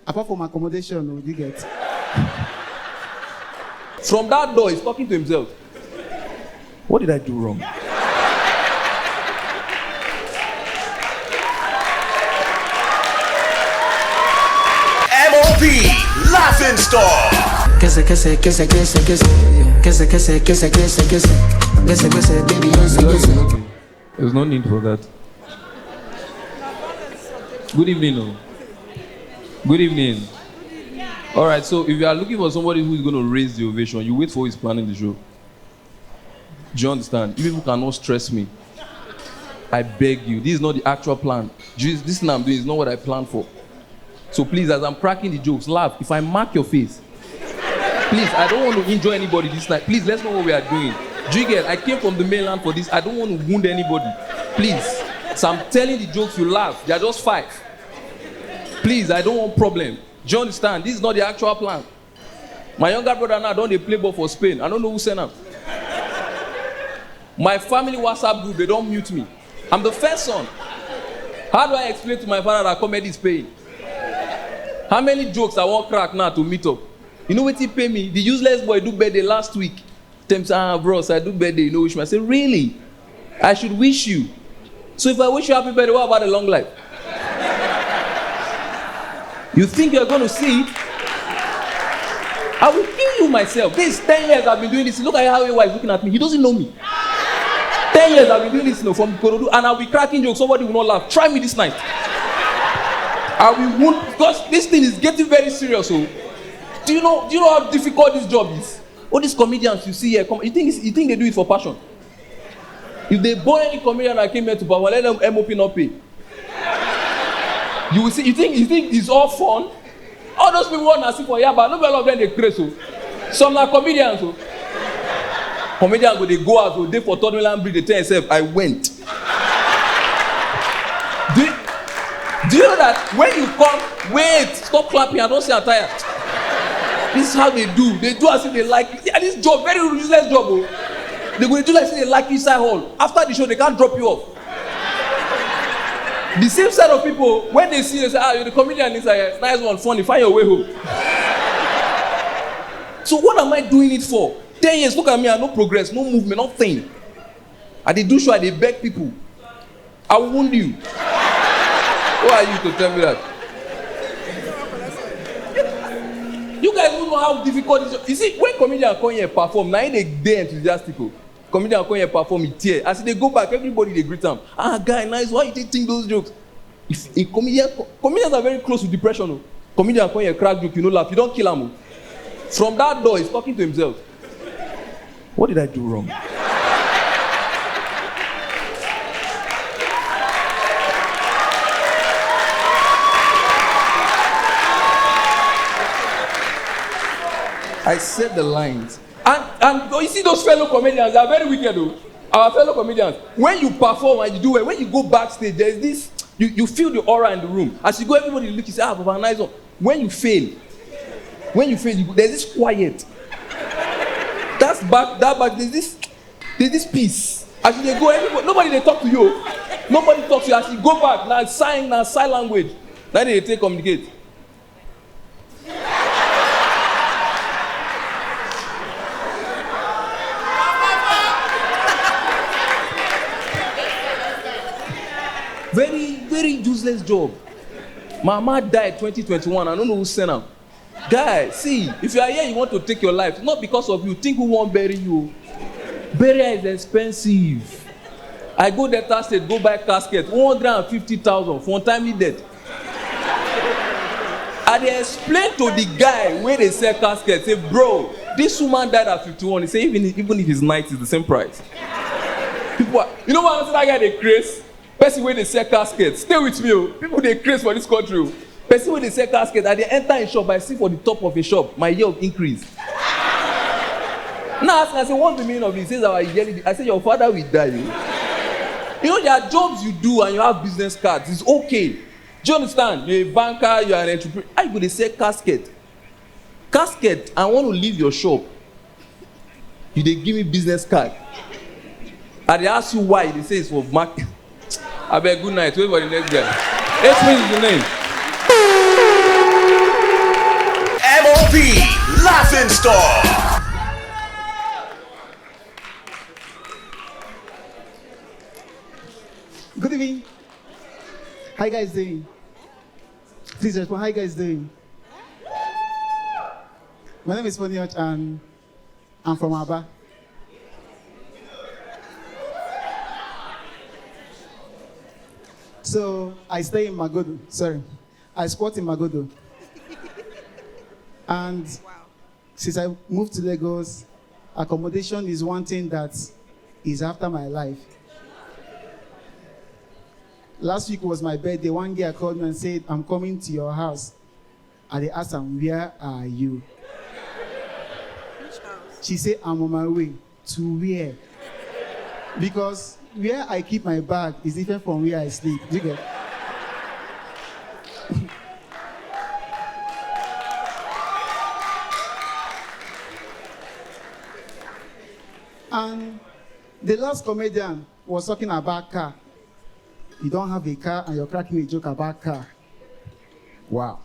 Apart from accommodation, what do you get? From that door, he's talking to himself. What did I do wrong? M.O.P. Laughing Star. There's no need for that. Good evening. Oh. Good evening. All right, so if you are looking for somebody who is going to raise the ovation, you wait for who is planning the show. Do you understand? You people cannot stress me. I beg you. This is not the actual plan. This thing I'm doing is not what I planned for. So please, as I'm cracking the jokes, laugh. If I mark your face, please, I don't want to injure anybody this night. Please, let's know what we are doing. Do you get? I came from the mainland for this. I don't want to wound anybody. Please. So I'm telling the jokes, you laugh. They are just 5. Please, I don't want problem. Do you understand? This is not the actual plan. My younger brother now don't they play ball for Spain. I don't know who sent him. My family WhatsApp group, they don't mute me. I'm the first son. How do I explain to my father that comedy is paying? How many jokes I won't crack now to meet up? You know what he pay me? The useless boy do birthday last week. Tell me, bros, I do birthday, you know, wish me. I say, really? I should wish you. So if I wish you happy birthday, what about a long life? You think you're going to see it? I will kill you myself. This 10 years I've been doing this. Look at how your wife is looking at me. He doesn't know me. 10 years I've been doing this, from Korodu, and I'll be cracking jokes. Somebody will not laugh. Try me this night. I will wound, because this thing is getting very serious. So, do you know how difficult this job is? All these comedians you see here, you think they do it for passion? If they born any comedian that came here to perform, let them M.O.P not pay. You will see. You think it's all fun? All those people want to see for but not all of them they crazy. Some are comedians. Comedians they go out, they for Third Mainland Bridge, they tell themselves, I went. Do you know that when you come, wait, stop clapping, I don't say I'm tired. This is how they do. They do as if they like it. Yeah, this job, very useless job. Oh. They're going to do like they like inside hall. After the show, they can't drop you off. The same set of people, when they see you, they say, you're the comedian inside. Nice one, funny, find your way home. So what am I doing it for? 10 years, look at me, I no progress, no movement, nothing. I did do show, I did beg people. I will wound you. Who are you to tell me that? You guys don't know how difficult it is. You see, when comedians come here perform, now they enthusiastic. Comedians come here perform, it tear. As they go back, everybody they greet them. Guy, nice, why you think those jokes? If a comedians are very close to depression. Comedians come here crack joke, you know, laugh, you don't kill them. From that door, he's talking to himself. What did I do wrong? I said the lines. And you see those fellow comedians, they are very wicked though. Our fellow comedians, when you perform and you do it, when you go backstage, there's this, you feel the aura in the room. As you go, everybody look, you say, Papa, nice one. When you fail, there's this quiet. That's back, there's this peace. As you go, nobody they talk to you. Nobody talks to you. As you go back, now sign language. Now they take communicate. Very, very useless job. My mama died 2021. I don't know who sent her. Guy, see, if you are here, you want to take your life. Not because of you. Think who won't bury you. Burial is expensive. I go Delta State, go buy casket, 150,000 for untimely death. And they explain to the guy where they sell casket, say, bro, this woman died at 51. He say, even if it's 90, it's the same price. People are, you know what that guy they craze? Person where they sell caskets. Stay with me, oh. People they craze for this country. Oh. Person where they sell caskets, and they enter a shop, I see for the top of a shop, my year of increase. Now I say, what's the meaning of this? He says, I say, your father will die. You know, there are jobs you do and you have business cards. It's okay. Do you understand? You're a banker, you're an entrepreneur. I go, they say casket. Casket, I want to leave your shop. You they give me business card. And they ask you why. They say it's for market. I beg, good night. Wait for the next guy. 8 minutes is the name. Laughing Star. Good evening. How you guys doing? Please respond. How you guys doing? My name is Funnyurch and I'm from Aba. So I stay in Magodo. Sorry. I squat in Magodo. And since I moved to Lagos, accommodation is one thing that is after my life. Last week was my birthday. One girl called me and said, I'm coming to your house. And they asked her, where are you? Which house? She said, I'm on my way. To where? Because where I keep my bag is different from where I sleep. Do you get? And the last comedian was talking about car. You don't have a car and you're cracking a joke about car. Wow.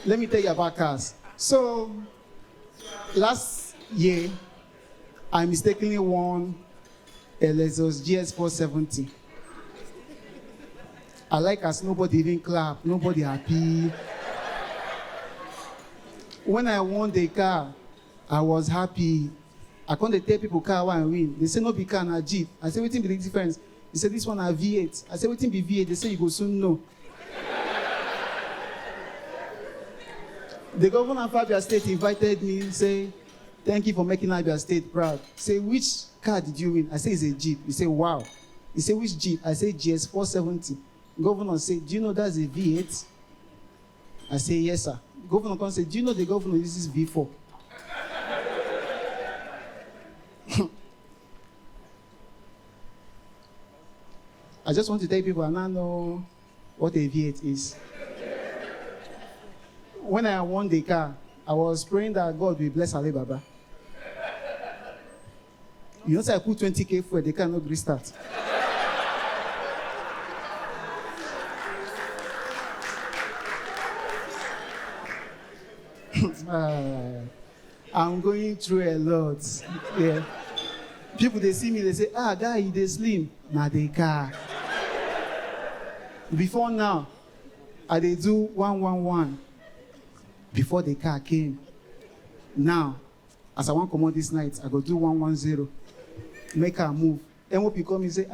Let me tell you about cars. So, last year, I mistakenly won a Lexus GS 470. I like as nobody even clap, nobody happy. When I won the car, I was happy. I can't tell people car when I win. They say no be car, na Jeep. I say, wetin be the difference? They say this one a V8. I say, wetin be V8? They say you go soon know. The governor of Abia State invited me, say, thank you for making Abia State proud. Say, which car did you win? I say, it's a Jeep. He say, wow. He say, which Jeep? I say, GS 470. Governor say, do you know that's a V8? I say, yes, sir. Governor can say, do you know the governor uses V4? I just want to tell people I now know what a V8 is. When I won the car, I was praying that God will bless Ali Baba. You know, so I put 20K for the car, no restart. I'm going through a lot. Yeah. People, they see me, they say, guy, they slim. Now they car. Before now, I they do 111 before the car came. Now, as I want to come out this night, I go do 110. Make her move. M.O.P come and say,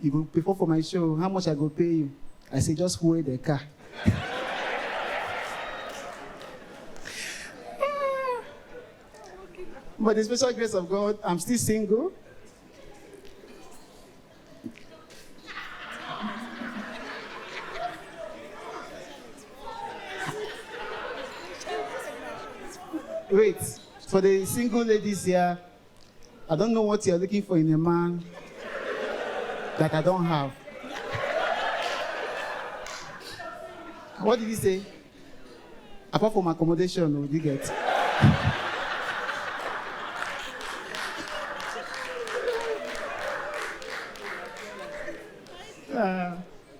you go pay for my show. How much I go pay you? I say, just hold the car. By the special grace of God, I'm still single. Wait, for the single ladies here, I don't know what you're looking for in a man that I don't have. What did he say? Apart from accommodation, what do you get?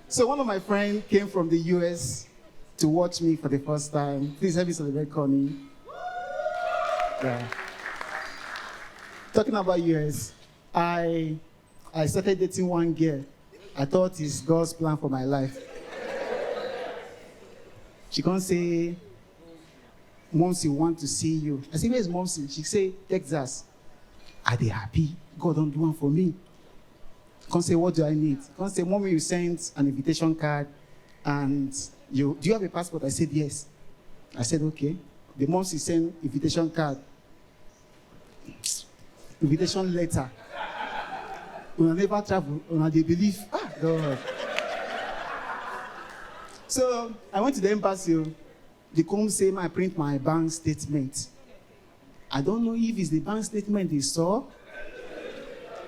So one of my friends came from the US to watch me for the first time. Please help me celebrate Connie. Yeah. Talking about US, I started dating one girl. I thought it's God's plan for my life. She can't say, Momsy want to see you. I say, where's Momsy? She say, Texas. Are they happy? God don't do one for me. Can't say, what do I need? Can't say, Mommy, you sent an invitation card and do you have a passport? I said, yes. I said, okay. The Momsy sent invitation card. Invitation letter. When I never travel, when they believe, God. So I went to the embassy. They come say, I print my bank statement. I don't know if it's the bank statement they saw.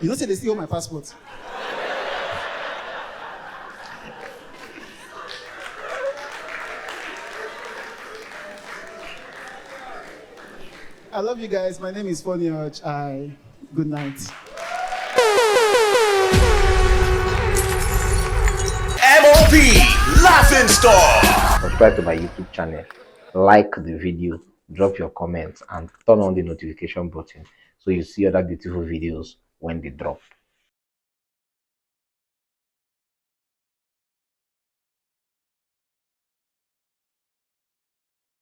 You know, say they steal my passport. I love you guys. My name is Funnyurch. Good night. M.O.P. Laughing Star. Subscribe to my YouTube channel, like the video, drop your comments, and turn on the notification button so you see other beautiful videos when they drop.